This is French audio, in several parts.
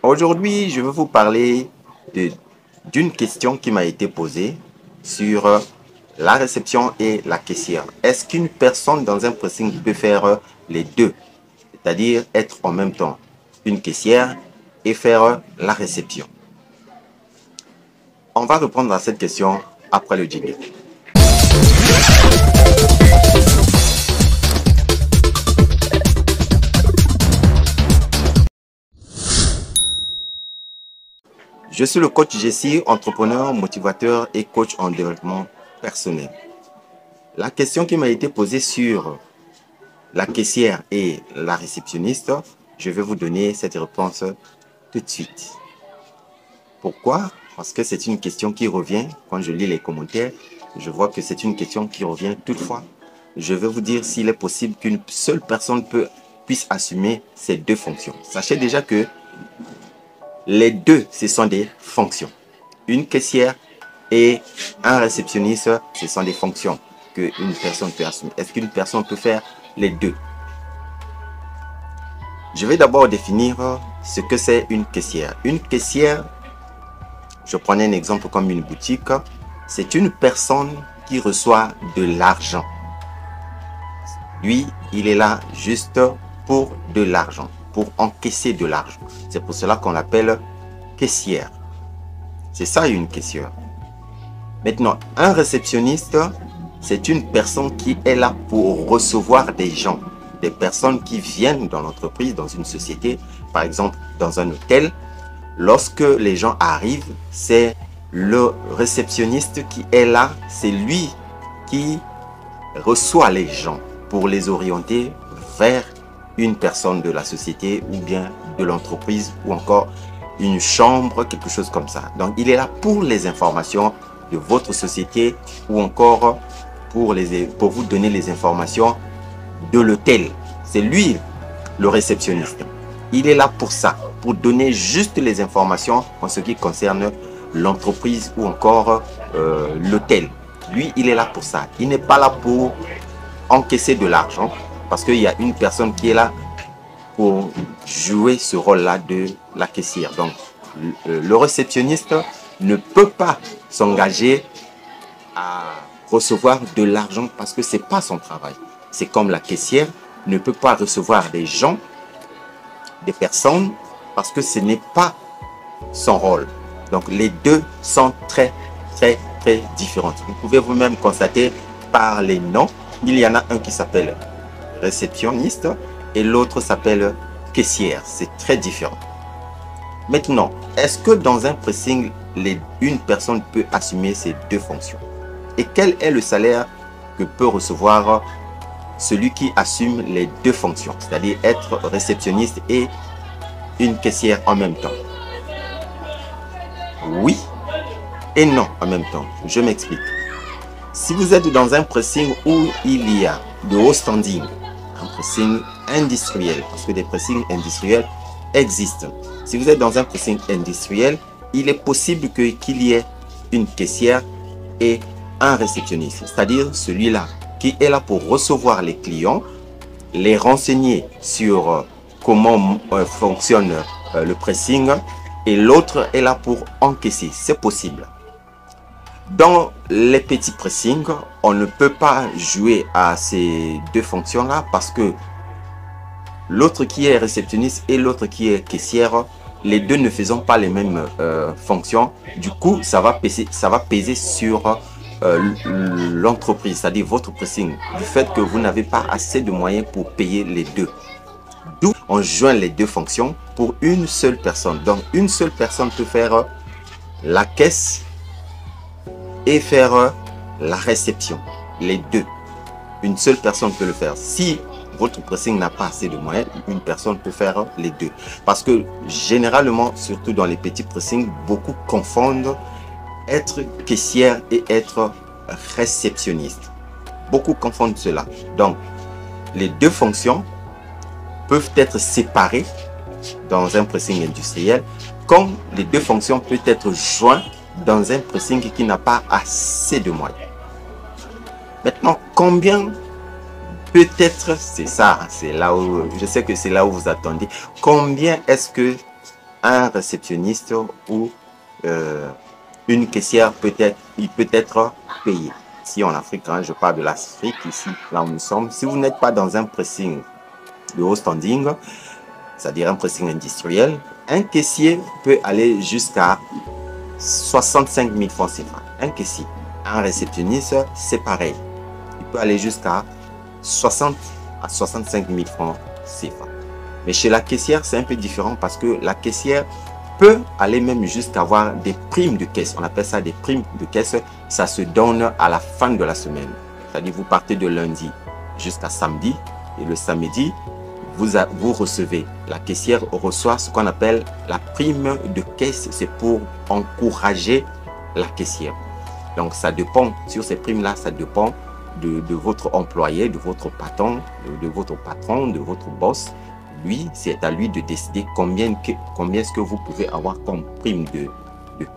Aujourd'hui, je vais vous parler d'une question qui m'a été posée sur la réception et la caissière. Est-ce qu'une personne dans un pressing peut faire les deux, c'est-à-dire être en même temps une caissière et faire la réception? On va répondre à cette question après le jingle. Je suis le coach Jessie, entrepreneur, motivateur et coach en développement personnel. La question qui m'a été posée sur la caissière et la réceptionniste, je vais vous donner cette réponse tout de suite. Pourquoi? Parce que c'est une question qui revient. Quand je lis les commentaires, je vois que c'est une question qui revient toutefois. Je vais vous dire s'il est possible qu'une seule personne puisse assumer ces deux fonctions. Sachez déjà que les deux, ce sont des fonctions. Une caissière et un réceptionniste, ce sont des fonctions qu'une personne peut assumer. Est-ce qu'une personne peut faire les deux? Je vais d'abord définir ce que c'est une caissière. Une caissière, je prenais un exemple comme une boutique, c'est une personne qui reçoit de l'argent. Lui, il est là juste pour de l'argent, pour encaisser de l'argent. C'est pour cela qu'on l'appelle caissière. C'est ça une caissière. Maintenant, un réceptionniste, c'est une personne qui est là pour recevoir des gens, des personnes qui viennent dans l'entreprise, dans une société, par exemple dans un hôtel. Lorsque les gens arrivent, c'est le réceptionniste qui est là, c'est lui qui reçoit les gens pour les orienter vers une personne de la société ou bien de l'entreprise ou encore une chambre, quelque chose comme ça. Donc, il est là pour les informations de votre société ou encore pour vous donner les informations de l'hôtel. C'est lui, le réceptionniste. Il est là pour ça, pour donner juste les informations en ce qui concerne l'entreprise ou encore l'hôtel. Lui, il est là pour ça. Il n'est pas là pour encaisser de l'argent parce qu'il y a une personne qui est là pour jouer ce rôle-là de la caissière. Donc, le réceptionniste ne peut pas s'engager à recevoir de l'argent parce que ce n'est pas son travail. C'est comme la caissière ne peut pas recevoir des gens, des personnes, parce que ce n'est pas son rôle. Donc, les deux sont très différents. Vous pouvez vous-même constater par les noms. Il y en a un qui s'appelle réceptionniste et l'autre s'appelle caissière. C'est très différent. Maintenant, est-ce que dans un pressing, une personne peut assumer ces deux fonctions? Et quel est le salaire que peut recevoir celui qui assume les deux fonctions, c'est-à-dire être réceptionniste et une caissière en même temps? Oui et non en même temps. Je m'explique. Si vous êtes dans un pressing où il y a de haut standing, un pressing industriel, parce que des pressings industriels existent. Si vous êtes dans un pressing industriel, il est possible qu'il y ait une caissière et un réceptionniste, c'est-à-dire celui-là qui est là pour recevoir les clients, les renseigner sur comment fonctionne le pressing, et l'autre est là pour encaisser. C'est possible. Dans les petits pressings, on ne peut pas jouer à ces deux fonctions-là parce que l'autre qui est réceptionniste et l'autre qui est caissière, les deux ne faisant pas les mêmes fonctions. Du coup, ça va peser sur l'entreprise, c'est-à-dire votre pressing, du fait que vous n'avez pas assez de moyens pour payer les deux. D'où on joint les deux fonctions pour une seule personne. Donc, une seule personne peut faire la caisse et faire la réception. Les deux. Une seule personne peut le faire. Si votre pressing n'a pas assez de moyens, une personne peut faire les deux. Parce que généralement, surtout dans les petits pressings, beaucoup confondent être caissière et être réceptionniste. Beaucoup confondent cela. Donc, les deux fonctions peuvent être séparées dans un pressing industriel, comme les deux fonctions peuvent être jointes dans un pressing qui n'a pas assez de moyens. Maintenant, combien peut-être, c'est ça, c'est là où, je sais que c'est là où vous attendez, combien est-ce que un réceptionniste ou une caissière il peut être payé. Ici en Afrique, hein, je parle de l'Afrique, ici, là où nous sommes. Si vous n'êtes pas dans un pressing de haut standing, c'est-à-dire un pressing industriel, un caissier peut aller jusqu'à 65 000 francs CFA. Un caissier. Un réceptionniste, c'est pareil. Il peut aller jusqu'à 60 à 65 000 francs CFA. Mais chez la caissière, c'est un peu différent parce que la caissière peut aller même jusqu'à avoir des primes de caisse. On appelle ça des primes de caisse. Ça se donne à la fin de la semaine. C'est-à-dire vous partez de lundi jusqu'à samedi et le samedi, vous recevez. La caissière reçoit ce qu'on appelle la prime de caisse. C'est pour encourager la caissière. Donc ça dépend, sur ces primes-là, ça dépend de votre employé, de votre patron, de votre boss. Lui, c'est à lui de décider combien est-ce que vous pouvez avoir comme prime de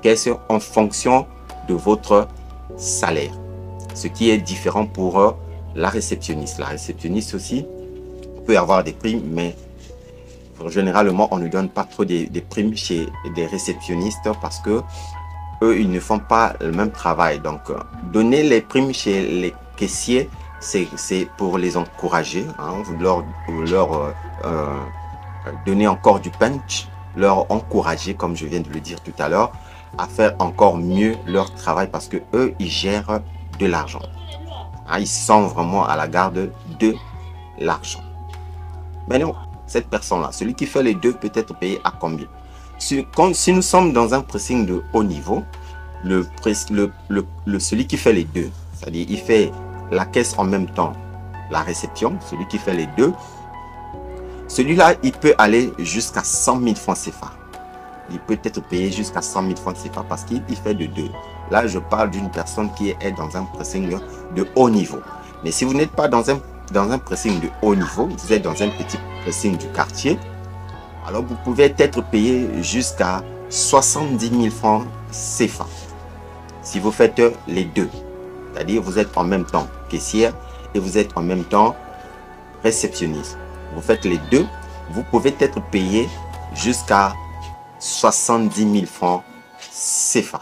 caisse en fonction de votre salaire. Ce qui est différent pour la réceptionniste. La réceptionniste aussi peut avoir des primes, mais généralement, on ne donne pas trop des primes chez des réceptionnistes parce que eux, ils ne font pas le même travail. Donc, donner les primes chez les caissiers, c'est pour les encourager, hein, leur donner encore du punch, leur encourager, comme je viens de le dire tout à l'heure, à faire encore mieux leur travail parce que eux, ils gèrent de l'argent. Hein, ils sont vraiment à la garde de l'argent. Mais non, cette personne-là, celui qui fait les deux peut être payé à combien? Si nous sommes dans un pressing de haut niveau, celui qui fait les deux, c'est-à-dire il fait la caisse en même temps, la réception, celui qui fait les deux, celui-là, il peut aller jusqu'à 100 000 francs CFA. Il peut être payé jusqu'à 100 000 francs CFA parce qu'il fait de deux. Là, je parle d'une personne qui est dans un pressing de haut niveau. Mais si vous n'êtes pas dans un pressing de haut niveau, vous êtes dans un petit pressing du quartier, alors vous pouvez être payé jusqu'à 70 000 francs CFA. Si vous faites les deux, c'est-à-dire vous êtes en même temps caissière et vous êtes en même temps réceptionniste. Vous faites les deux, vous pouvez être payé jusqu'à 70 000 francs CFA.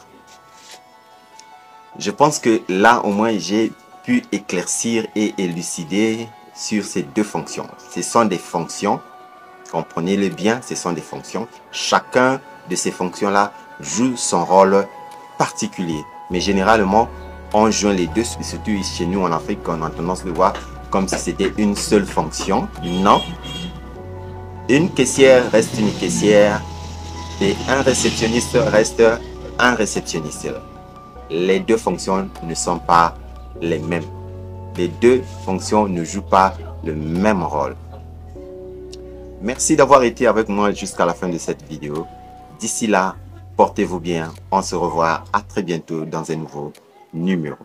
Je pense que là, au moins, j'ai pu éclaircir et élucider sur ces deux fonctions. Ce sont des fonctions, comprenez-le bien, ce sont des fonctions. Chacun de ces fonctions-là joue son rôle particulier. Mais généralement, on joint les deux, surtout chez nous en Afrique, on a tendance à le voir comme si c'était une seule fonction. Non. Une caissière reste une caissière et un réceptionniste reste un réceptionniste. Les deux fonctions ne sont pas les mêmes. Les deux fonctions ne jouent pas le même rôle. Merci d'avoir été avec moi jusqu'à la fin de cette vidéo. D'ici là, portez-vous bien. On se revoit à très bientôt dans un nouveau numéro.